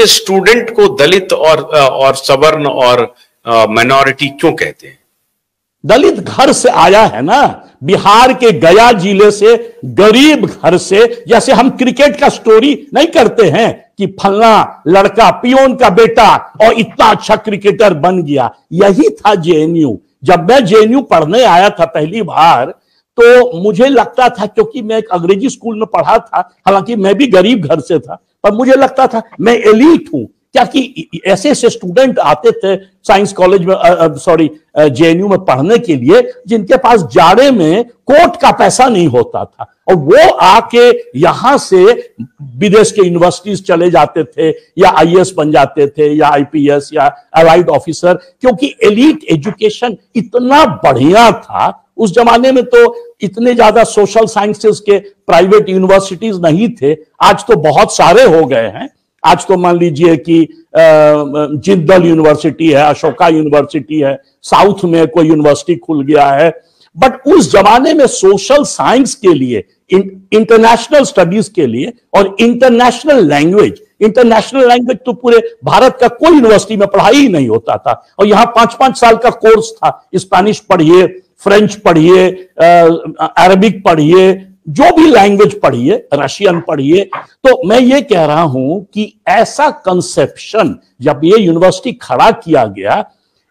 कि स्टूडेंट को दलित और सवर्ण और माइनॉरिटी क्यों कहते हैं? दलित घर से आया है ना, बिहार के गया जिले से, गरीब घर से। जैसे हम क्रिकेट का स्टोरी नहीं करते हैं कि फलना लड़का पियोन का बेटा और इतना अच्छा क्रिकेटर बन गया, यही था जेएनयू। जब मैं जेएनयू पढ़ने आया था पहली बार, तो मुझे लगता था, क्योंकि मैं एक अंग्रेजी स्कूल में पढ़ा था, हालांकि मैं भी गरीब घर से था, पर मुझे लगता था मैं एलीट हूं, क्या कि ऐसे ऐसे स्टूडेंट आते थे साइंस कॉलेज में, जेएनयू में पढ़ने के लिए, जिनके पास जाड़े में कोट का पैसा नहीं होता था, और वो आके यहां से विदेश के यूनिवर्सिटीज चले जाते थे, या आईएएस बन जाते थे, या आईपीएस या अलाइड ऑफिसर, क्योंकि एलीट एजुकेशन इतना बढ़िया था। उस जमाने में तो इतने ज्यादा सोशल साइंसेस के प्राइवेट यूनिवर्सिटीज नहीं थे, आज तो बहुत सारे हो गए हैं। आज तो मान लीजिए कि जिंदल यूनिवर्सिटी है, अशोका यूनिवर्सिटी है, साउथ में कोई यूनिवर्सिटी खुल गया है। बट उस जमाने में सोशल साइंस के लिए, इंटरनेशनल स्टडीज के लिए और इंटरनेशनल लैंग्वेज तो पूरे भारत का कोई यूनिवर्सिटी में पढ़ाई ही नहीं होता था। और यहां 5-5 साल का कोर्स था, स्पेनिश पढ़िए, फ्रेंच पढ़िए, अरबिक पढ़िए, जो भी लैंग्वेज पढ़िए, रशियन पढ़िए। तो मैं ये कह रहा हूं कि ऐसा कंसेप्शन जब ये यूनिवर्सिटी खड़ा किया गया,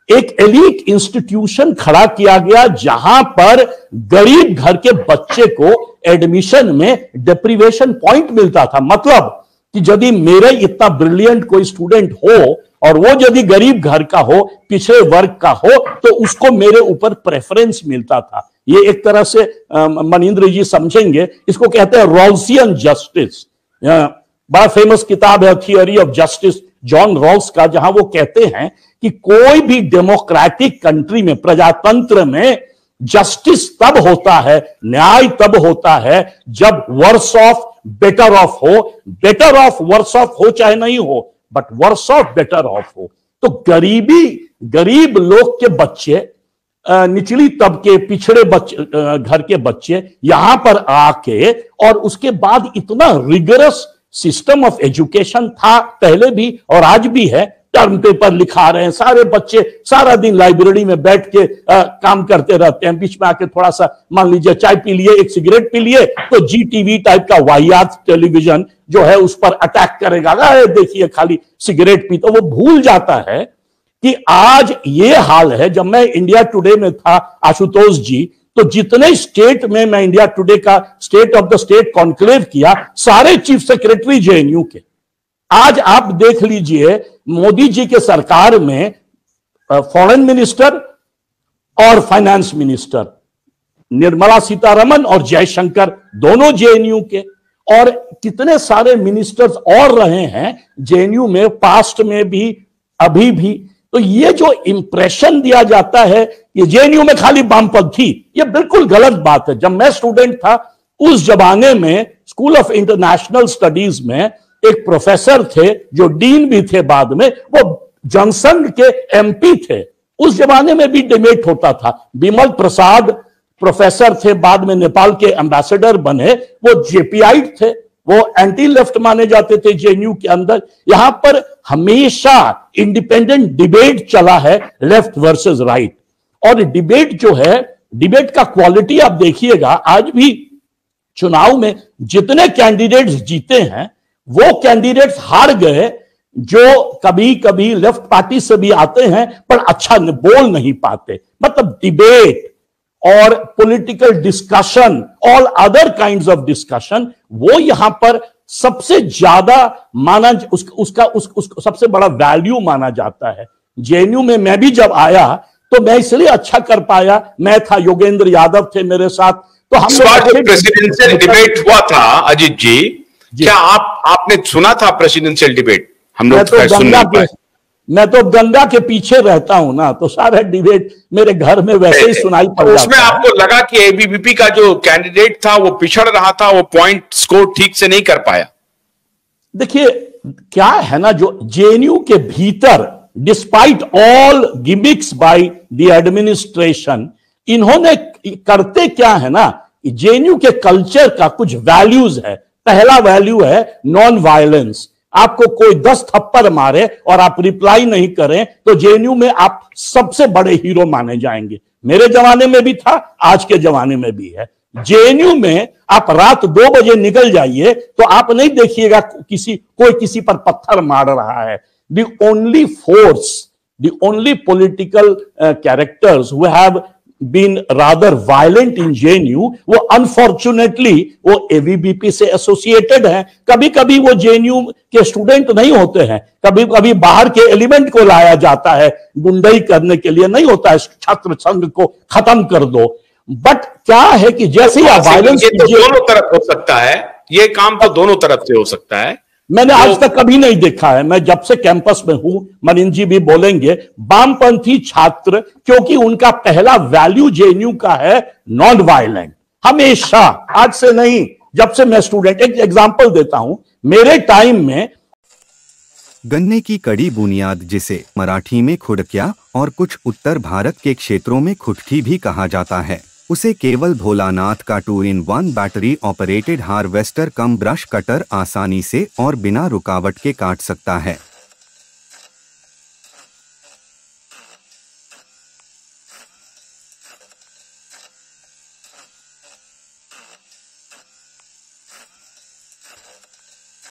एक एलीट इंस्टीट्यूशन खड़ा किया गया, जहां पर गरीब घर के बच्चे को एडमिशन में डेप्रिवेशन पॉइंट मिलता था। मतलब कि यदि मेरे इतना ब्रिलियंट कोई स्टूडेंट हो और वो यदि गरीब घर का हो, पिछड़े वर्ग का हो, तो उसको मेरे ऊपर प्रेफरेंस मिलता था। ये एक तरह से मनिंद्र जी समझेंगे, इसको कहते हैं रॉल्सियन जस्टिस। बड़ा फेमस किताब है theory of justice John Rawls का, जहां वो कहते हैं कि कोई भी डेमोक्रेटिक कंट्री में, प्रजातंत्र में, जस्टिस तब होता है, न्याय तब होता है जब वर्स ऑफ बेटर ऑफ हो। बेटर ऑफ वर्स ऑफ हो चाहे नहीं हो, but worse off better off हो। तो गरीब लोग के बच्चे, निचली तबके, पिछड़े घर के बच्चे यहां पर आके, और उसके बाद इतना रिगरस सिस्टम ऑफ एजुकेशन था पहले भी और आज भी है। टर्म पेपर लिखा रहे हैं सारे बच्चे, सारा दिन लाइब्रेरी में बैठ के काम करते रहते हैं। बीच में आके थोड़ा सा मान लीजिए चाय पी लिए, एक सिगरेट पी लिए, तो जीटीवी टाइप का वाहियात टेलीविजन जो है उस पर अटैक करेगा, अरे देखिए खाली सिगरेट पी, तो वो भूल जाता है कि आज ये हाल है। जब मैं इंडिया टुडे में था आशुतोष जी, तो जितने स्टेट में मैं इंडिया टुडे का state of the state conclave किया, सारे चीफ सेक्रेटरी जेएनयू के। आज आप देख लीजिए मोदी जी के सरकार में फॉरेन मिनिस्टर और फाइनेंस मिनिस्टर निर्मला सीतारमन और जयशंकर दोनों जेएनयू के, और कितने सारे मिनिस्टर्स और रहे हैं जेएनयू में, पास्ट में भी, अभी भी। तो ये जो इंप्रेशन दिया जाता है कि जेएनयू में खाली वामपंथी, ये बिल्कुल गलत बात है। जब मैं स्टूडेंट था उस जमाने में स्कूल ऑफ इंटरनेशनल स्टडीज में एक प्रोफेसर थे जो डीन भी थे बाद में, वो जनसंघ के एमपी थे। उस जमाने में भी डिबेट होता था। विमल प्रसाद प्रोफेसर थे, बाद में नेपाल के एम्बेसडर बने, वो जेपीआईट थे, वो एंटी लेफ्ट माने जाते थे जेएनयू के अंदर। यहां पर हमेशा इंडिपेंडेंट डिबेट चला है, लेफ्ट वर्सेस राइट। और डिबेट जो है, डिबेट का क्वालिटी आप देखिएगा, आज भी चुनाव में जितने कैंडिडेट्स जीते हैं वो कैंडिडेट्स हार गए जो कभी कभी लेफ्ट पार्टी से भी आते हैं पर अच्छा बोल नहीं पाते। मतलब डिबेट और political discussion, all other kinds of discussion, वो यहां पर सबसे ज्यादा माना, उसका सबसे बड़ा वैल्यू माना जाता है। जेएनयू में मैं भी जब आया तो मैं इसलिए अच्छा कर पाया, मैं था, योगेंद्र यादव थे मेरे साथ, तो हम प्रेसिडेंशियल डिबेट हुआ था। अजीत जी, क्या आपने सुना था प्रेसिडेंशियल डिबेट? हम लोग मैं तो गंगा के पीछे रहता हूं ना, तो सारा डिबेट मेरे घर में वैसे ही सुनाई पड़ जाता है। उसमें आपको लगा कि एबीवीपी का जो कैंडिडेट था वो पिछड़ रहा था, वो पॉइंट स्कोर ठीक से नहीं कर पाया? देखिए क्या है ना, जो जेएनयू के भीतर, despite all gimmicks by the administration, इन्होंने करते क्या है ना, जेएनयू के कल्चर का कुछ वैल्यूज है। पहला वैल्यू है नॉन वायलेंस। आपको कोई 10 थप्पड़ मारे और आप रिप्लाई नहीं करें तो जेएनयू में आप सबसे बड़े हीरो माने जाएंगे। मेरे जमाने में भी था, आज के जमाने में भी है। जेएनयू में आप रात 2 बजे निकल जाइए तो आप नहीं देखिएगा कोई किसी पर पत्थर मार रहा है। The only force, the only political characters who have been rather violent in JNU, वो अनफॉर्चुनेटली वो एवीबीपी से एसोसिएटेड हैं। कभी कभी वो जेएनयू के स्टूडेंट नहीं होते हैं, कभी कभी बाहर के एलिमेंट को लाया जाता है गुंडई करने के लिए, नहीं होता है छात्र संघ को खत्म कर दो। बट क्या है कि जैसे ही वायलेंस, ये तो दोनों तरफ हो सकता है, ये काम तो दोनों तरफ से हो सकता है। मैंने आज तक कभी नहीं देखा है, मैं जब से कैंपस में हूं, मनीष जी भी बोलेंगे, वामपंथी छात्र, क्योंकि उनका पहला वैल्यू जेएनयू का है नॉन वायलेंट, हमेशा, आज से नहीं, जब से मैं स्टूडेंट। एक एग्जांपल देता हूं, मेरे टाइम में गन्ने की कड़ी बुनियाद, जिसे मराठी में खुड़किया और कुछ उत्तर भारत के क्षेत्रों में खुटकी भी कहा जाता है, उसे केवल भोलानाथ का 2-in-1 बैटरी ऑपरेटेड हार्वेस्टर कम ब्रश कटर आसानी से और बिना रुकावट के काट सकता है।